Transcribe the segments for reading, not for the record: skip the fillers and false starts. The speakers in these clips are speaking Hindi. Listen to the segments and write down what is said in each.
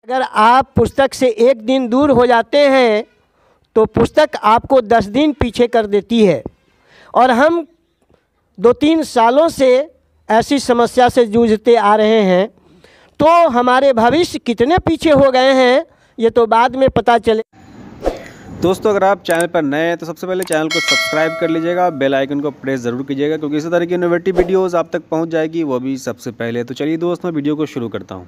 अगर आप पुस्तक से एक दिन दूर हो जाते हैं तो पुस्तक आपको 10 दिन पीछे कर देती है। और हम 2-3 सालों से ऐसी समस्या से जूझते आ रहे हैं, तो हमारे भविष्य कितने पीछे हो गए हैं ये तो बाद में पता चले। दोस्तों, अगर आप चैनल पर नए हैं तो सबसे पहले चैनल को सब्सक्राइब कर लीजिएगा, बेल आइकन को प्रेस ज़रूर कीजिएगा क्योंकि इसी तरह की इनोवेटिव वीडियोस आप तक पहुंच जाएगी, वो भी सबसे पहले। तो चलिए दोस्त, मैं वीडियो को शुरू करता हूं।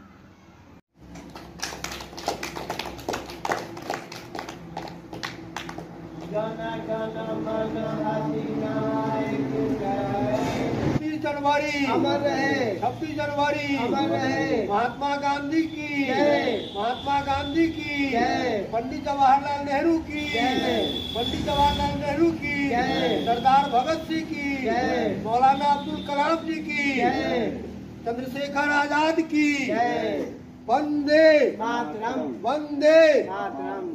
अमर रहे 26 जनवरी अमर रहे। महात्मा गांधी की जय, महात्मा गांधी की जय, पंडित जवाहरलाल नेहरू की जय, पंडित जवाहरलाल नेहरू की जय, सरदार भगत सिंह की जय, मौलाना अब्दुल कलाम जी की जय, चंद्रशेखर आजाद की जय। वंदे मातरम, वंदे मातरम।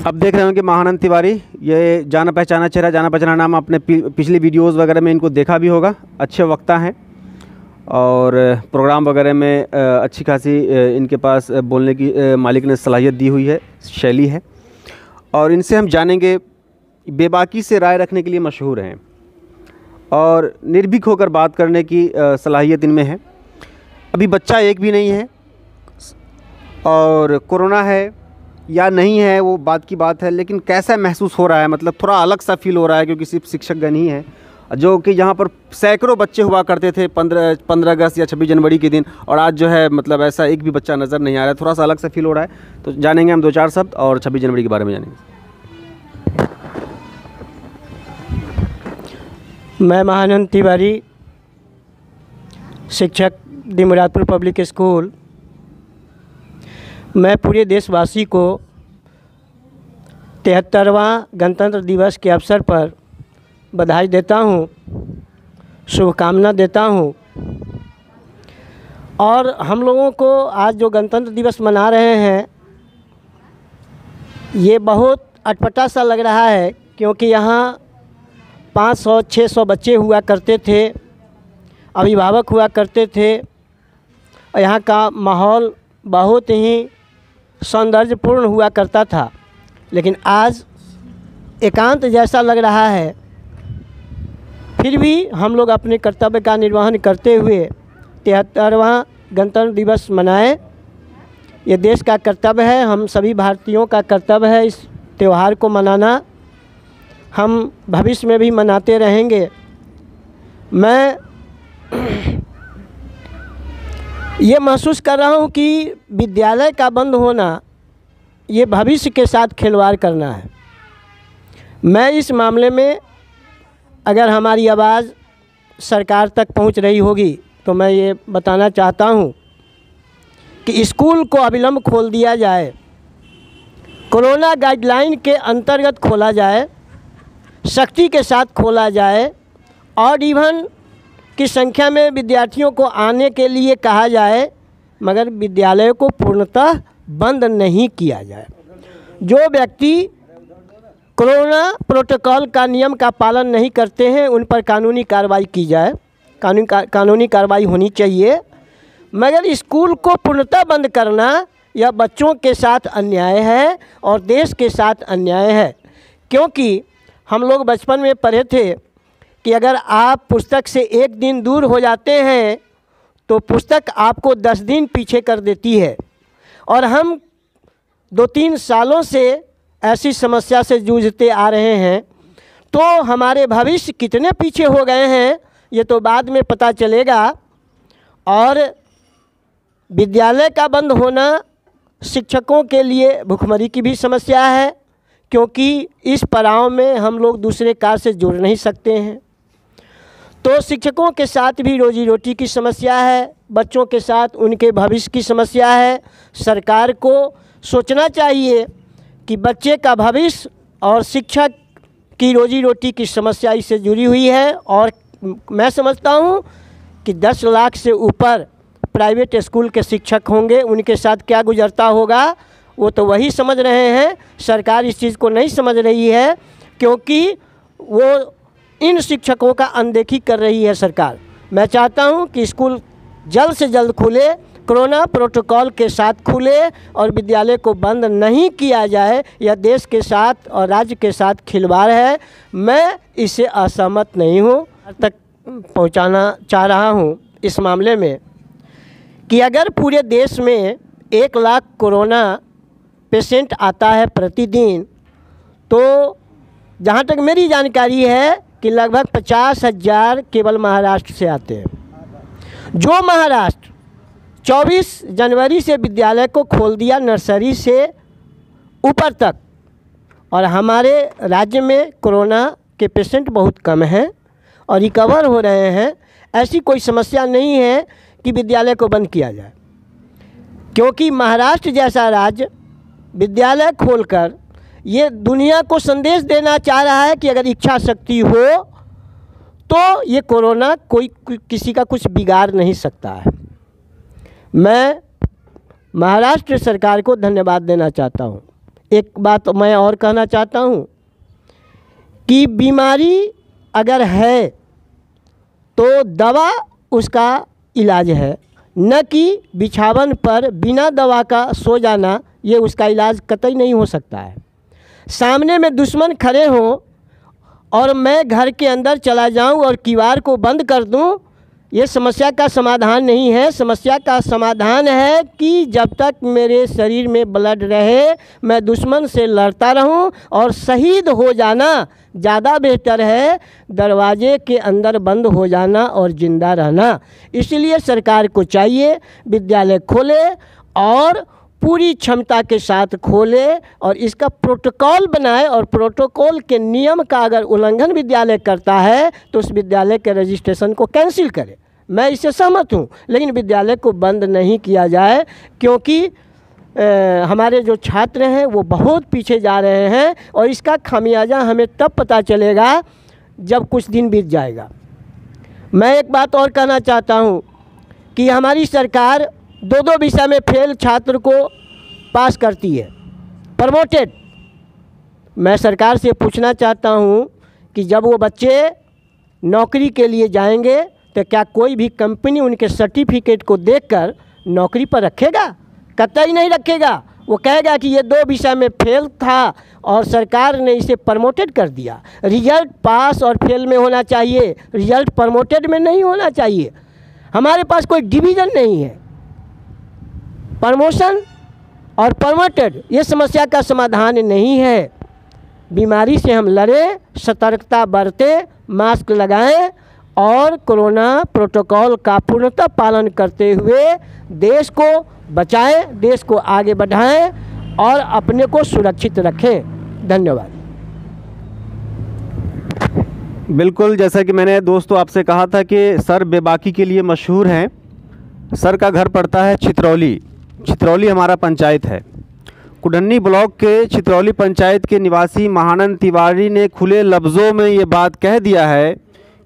अब देख रहे होंगे महानंद तिवारी, ये जाना पहचाना चेहरा, जाना पहचाना नाम, आपने पिछली वीडियोस वगैरह में इनको देखा भी होगा। अच्छे वक्ता हैं और प्रोग्राम वगैरह में अच्छी खासी इनके पास बोलने की मालिक ने सलाहियत दी हुई है, शैली है। और इनसे हम जानेंगे, बेबाकी से राय रखने के लिए मशहूर हैं और निर्भीक होकर बात करने की सलाहियत इनमें है। अभी बच्चा एक भी नहीं है और कोरोना है या नहीं है वो बात की बात है, लेकिन कैसा महसूस हो रहा है, मतलब थोड़ा अलग सा फील हो रहा है क्योंकि सिर्फ शिक्षकगण ही हैं, जो कि यहाँ पर सैकड़ों बच्चे हुआ करते थे 15 अगस्त या 26 जनवरी के दिन, और आज जो है मतलब ऐसा एक भी बच्चा नज़र नहीं आ रहा है। थोड़ा सा अलग सा फील हो रहा है। तो जानेंगे हम 2-4 शब्द और 26 जनवरी के बारे में जानेंगे। मैं महानंद तिवारी, शिक्षक दी मुरादपुर पब्लिक स्कूल। मैं पूरे देशवासी को 73वां गणतंत्र दिवस के अवसर पर बधाई देता हूं, शुभकामना देता हूं। और हम लोगों को आज जो गणतंत्र दिवस मना रहे हैं ये बहुत अटपटा सा लग रहा है, क्योंकि यहाँ 500-600 बच्चे हुआ करते थे, अभिभावक हुआ करते थे, और यहाँ का माहौल बहुत ही सौंदर्यपूर्ण हुआ करता था। लेकिन आज एकांत जैसा लग रहा है। फिर भी हम लोग अपने कर्तव्य का निर्वहन करते हुए 73वां गणतंत्र दिवस मनाएं। ये देश का कर्तव्य है, हम सभी भारतीयों का कर्तव्य है इस त्यौहार को मनाना। हम भविष्य में भी मनाते रहेंगे। मैं ये महसूस कर रहा हूँ कि विद्यालय का बंद होना ये भविष्य के साथ खिलवाड़ करना है। मैं इस मामले में अगर हमारी आवाज़ सरकार तक पहुँच रही होगी तो मैं ये बताना चाहता हूँ कि स्कूल को अविलंब खोल दिया जाए, कोरोना गाइडलाइन के अंतर्गत खोला जाए, सख्ती के साथ खोला जाए, और इवन की संख्या में विद्यार्थियों को आने के लिए कहा जाए, मगर विद्यालयों को पूर्णतः बंद नहीं किया जाए। जो व्यक्ति कोरोना प्रोटोकॉल का नियम का पालन नहीं करते हैं उन पर कानूनी कार्रवाई की जाए, कानूनी कार्रवाई होनी चाहिए। मगर स्कूल को पूर्णतः बंद करना यह बच्चों के साथ अन्याय है और देश के साथ अन्याय है। क्योंकि हम लोग बचपन में पढ़े थे कि अगर आप पुस्तक से एक दिन दूर हो जाते हैं तो पुस्तक आपको 10 दिन पीछे कर देती है। और हम 2-3 सालों से ऐसी समस्या से जूझते आ रहे हैं, तो हमारे भविष्य कितने पीछे हो गए हैं ये तो बाद में पता चलेगा। और विद्यालय का बंद होना शिक्षकों के लिए भुखमरी की भी समस्या है, क्योंकि इस पड़ाव में हम लोग दूसरे कार्य से जुड़ नहीं सकते हैं। तो शिक्षकों के साथ भी रोजी रोटी की समस्या है, बच्चों के साथ उनके भविष्य की समस्या है। सरकार को सोचना चाहिए कि बच्चे का भविष्य और शिक्षक की रोजी रोटी की समस्या इससे जुड़ी हुई है। और मैं समझता हूँ कि 10 लाख से ऊपर प्राइवेट स्कूल के शिक्षक होंगे, उनके साथ क्या गुजरता होगा वो तो वही समझ रहे हैं। सरकार इस चीज़ को नहीं समझ रही है, क्योंकि वो इन शिक्षकों का अनदेखी कर रही है सरकार। मैं चाहता हूं कि स्कूल जल्द से जल्द खुले, कोरोना प्रोटोकॉल के साथ खुले और विद्यालय को बंद नहीं किया जाए। यह देश के साथ और राज्य के साथ खिलवाड़ है। मैं इससे असहमत नहीं हूँ। तक पहुँचाना चाह रहा हूँ इस मामले में कि अगर पूरे देश में 1 लाख कोरोना पेशेंट आता है प्रतिदिन, तो जहाँ तक मेरी जानकारी है कि लगभग 50,000 केवल महाराष्ट्र से आते हैं। जो महाराष्ट्र 24 जनवरी से विद्यालय को खोल दिया, नर्सरी से ऊपर तक, और हमारे राज्य में कोरोना के पेशेंट बहुत कम हैं और रिकवर हो रहे हैं। ऐसी कोई समस्या नहीं है कि विद्यालय को बंद किया जाए, क्योंकि महाराष्ट्र जैसा राज्य विद्यालय खोलकर ये दुनिया को संदेश देना चाह रहा है कि अगर इच्छा शक्ति हो तो ये कोरोना कोई किसी का कुछ बिगाड़ नहीं सकता है। मैं महाराष्ट्र सरकार को धन्यवाद देना चाहता हूँ। एक बात मैं और कहना चाहता हूँ कि बीमारी अगर है तो दवा उसका इलाज है, न कि बिछावन पर बिना दवा का सो जाना ये उसका इलाज कतई नहीं हो सकता है। सामने में दुश्मन खड़े हों और मैं घर के अंदर चला जाऊं और किवाड़ को बंद कर दूं, ये समस्या का समाधान नहीं है। समस्या का समाधान है कि जब तक मेरे शरीर में ब्लड रहे मैं दुश्मन से लड़ता रहूं, और शहीद हो जाना ज़्यादा बेहतर है दरवाजे के अंदर बंद हो जाना और ज़िंदा रहना। इसलिए सरकार को चाहिए विद्यालय खोले और पूरी क्षमता के साथ खोले और इसका प्रोटोकॉल बनाए, और प्रोटोकॉल के नियम का अगर उल्लंघन विद्यालय करता है तो उस विद्यालय के रजिस्ट्रेशन को कैंसिल करे। मैं इससे सहमत हूँ, लेकिन विद्यालय को बंद नहीं किया जाए, क्योंकि हमारे जो छात्र हैं वो बहुत पीछे जा रहे हैं और इसका खामियाजा हमें तब पता चलेगा जब कुछ दिन बीत जाएगा। मैं एक बात और कहना चाहता हूँ कि हमारी सरकार 2-2 विषय में फेल छात्र को पास करती है, प्रमोटेड। मैं सरकार से पूछना चाहता हूँ कि जब वो बच्चे नौकरी के लिए जाएंगे तो क्या कोई भी कंपनी उनके सर्टिफिकेट को देखकर नौकरी पर रखेगा? कतई नहीं रखेगा। वो कहेगा कि ये 2 विषय में फेल था और सरकार ने इसे प्रमोटेड कर दिया। रिजल्ट पास और फेल में होना चाहिए, रिजल्ट प्रमोटेड में नहीं होना चाहिए। हमारे पास कोई डिवीज़न नहीं है। प्रमोशन और प्रमोटेड ये समस्या का समाधान नहीं है। बीमारी से हम लड़ें, सतर्कता बरतें, मास्क लगाएं और कोरोना प्रोटोकॉल का पूर्णतः पालन करते हुए देश को बचाएं, देश को आगे बढ़ाएं और अपने को सुरक्षित रखें। धन्यवाद। बिल्कुल, जैसा कि मैंने दोस्तों आपसे कहा था कि सर बेबाकी के लिए मशहूर हैं। सर का घर पड़ता है चित्रौली। चित्रौली हमारा पंचायत है। कुडन्नी ब्लॉक के चित्रौली पंचायत के निवासी महानंद तिवारी ने खुले लफ्ज़ों में ये बात कह दिया है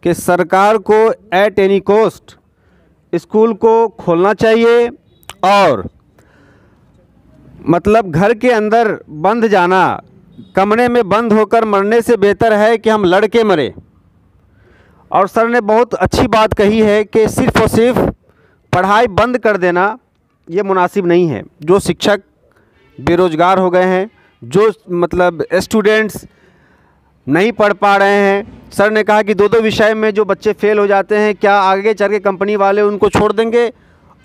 कि सरकार को एट एनी कॉस्ट स्कूल को खोलना चाहिए, और मतलब घर के अंदर बंद जाना, कमरे में बंद होकर मरने से बेहतर है कि हम लड़ के मरें। और सर ने बहुत अच्छी बात कही है कि सिर्फ़ और सिर्फ पढ़ाई बंद कर देना ये मुनासिब नहीं है। जो शिक्षक बेरोज़गार हो गए हैं, जो मतलब स्टूडेंट्स नहीं पढ़ पा रहे हैं, सर ने कहा कि 2-2 विषय में जो बच्चे फेल हो जाते हैं, क्या आगे चल के कंपनी वाले उनको छोड़ देंगे?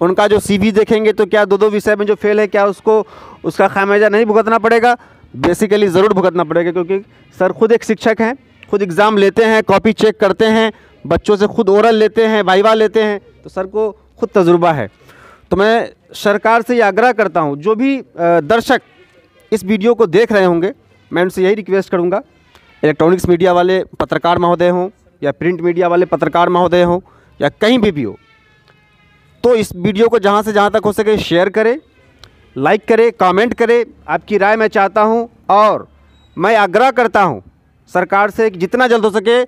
उनका जो CV देखेंगे तो क्या 2-2 विषय में जो फेल है क्या उसका खामियाजा नहीं भुगतना पड़ेगा? बेसिकली ज़रूर भुगतना पड़ेगा, क्योंकि सर खुद एक शिक्षक हैं, खुद एग्ज़ाम लेते हैं, कॉपी चेक करते हैं, बच्चों से खुद ओरल लेते हैं, वाइवा लेते हैं, तो सर को खुद तजुर्बा है। तो मैं सरकार से ये आग्रह करता हूँ, जो भी दर्शक इस वीडियो को देख रहे होंगे, मैं उनसे यही रिक्वेस्ट करूँगा, इलेक्ट्रॉनिक्स मीडिया वाले पत्रकार महोदय हों या प्रिंट मीडिया वाले पत्रकार महोदय हों या कहीं भी हो, तो इस वीडियो को जहाँ से जहाँ तक हो सके शेयर करें, लाइक करें, कमेंट करें। आपकी राय मैं चाहता हूँ और मैं आग्रह करता हूँ सरकार से कि जितना जल्द हो सके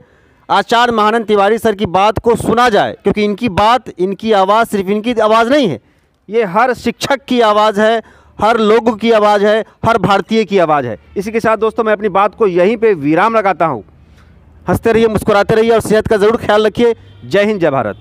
आचार्य महानंद तिवारी सर की बात को सुना जाए, क्योंकि इनकी बात, इनकी आवाज़ सिर्फ इनकी आवाज़ नहीं है, ये हर शिक्षक की आवाज़ है, हर लोगों की आवाज़ है, हर भारतीय की आवाज़ है। इसी के साथ दोस्तों मैं अपनी बात को यहीं पे विराम लगाता हूँ। हंसते रहिए, मुस्कुराते रहिए और सेहत का ज़रूर ख्याल रखिए। जय हिंद, जय भारत।